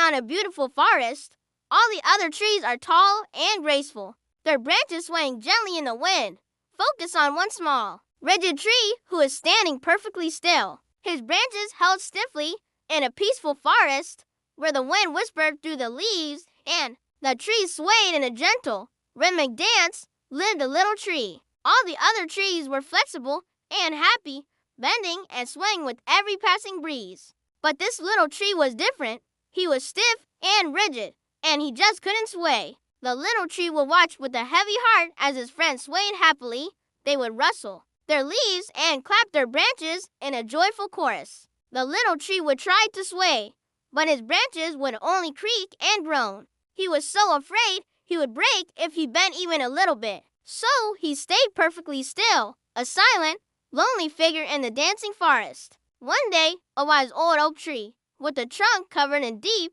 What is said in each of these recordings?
on a beautiful forest. All the other trees are tall and graceful, their branches swaying gently in the wind. Focus on one small, rigid tree who is standing perfectly still, his branches held stiffly in a peaceful forest where the wind whispered through the leaves and the trees swayed in a gentle, rhythmic dance. Lived a little tree. All the other trees were flexible and happy, bending and swaying with every passing breeze. But this little tree was different. He was stiff and rigid, and he just couldn't sway. The little tree would watch with a heavy heart as his friends swayed happily. They would rustle their leaves and clap their branches in a joyful chorus. The little tree would try to sway, but his branches would only creak and groan. He was so afraid he would break if he bent even a little bit. So he stayed perfectly still, a silent, lonely figure in the dancing forest. One day, a wise old oak tree, with a trunk covered in deep,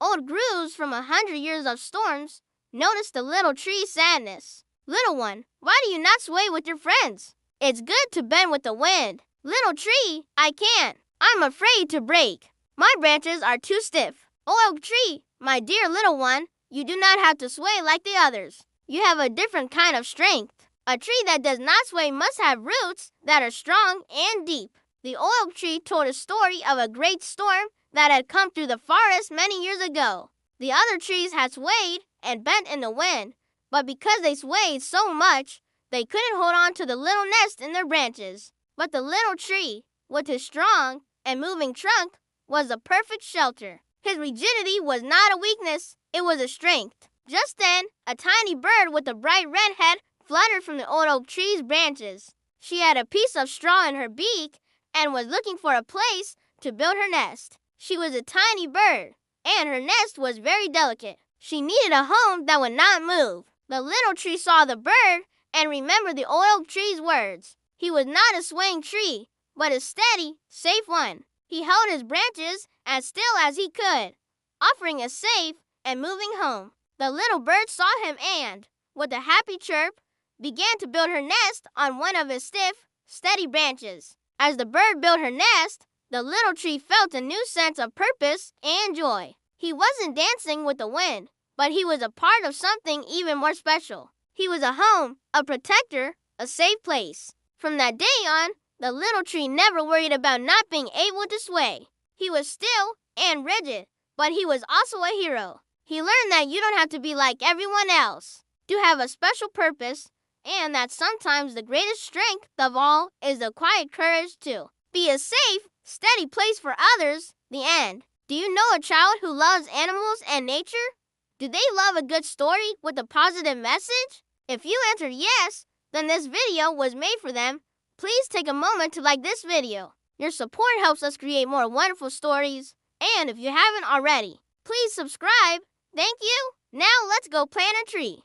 old grooves from 100 years of storms, noticed the little tree's sadness. "Little one, why do you not sway with your friends? It's good to bend with the wind." "Little tree, I can't. I'm afraid to break. My branches are too stiff." "Oak tree, my dear little one, you do not have to sway like the others. You have a different kind of strength. A tree that does not sway must have roots that are strong and deep." The oak tree told a story of a great storm that had come through the forest many years ago. The other trees had swayed and bent in the wind, but because they swayed so much, they couldn't hold on to the little nest in their branches. But the little tree, with his strong and moving trunk, was a perfect shelter. His rigidity was not a weakness, it was a strength. Just then, a tiny bird with a bright red head fluttered from the old oak tree's branches. She had a piece of straw in her beak and was looking for a place to build her nest. She was a tiny bird, and her nest was very delicate. She needed a home that would not move. The little tree saw the bird and remembered the old oak tree's words. He was not a swaying tree, but a steady, safe one. He held his branches as still as he could, offering a safe and moving home. The little bird saw him and, with a happy chirp, began to build her nest on one of his stiff, steady branches. As the bird built her nest, the little tree felt a new sense of purpose and joy. He wasn't dancing with the wind, but he was a part of something even more special. He was a home, a protector, a safe place. From that day on, the little tree never worried about not being able to sway. He was still and rigid, but he was also a hero. He learned that you don't have to be like everyone else to have a special purpose, and that sometimes the greatest strength of all is the quiet courage to be a safe, steady place for others. The end. Do you know a child who loves animals and nature? Do they love a good story with a positive message? If you answered yes, then this video was made for them. Please take a moment to like this video. Your support helps us create more wonderful stories. And if you haven't already, please subscribe. Thank you. Now let's go plant a tree.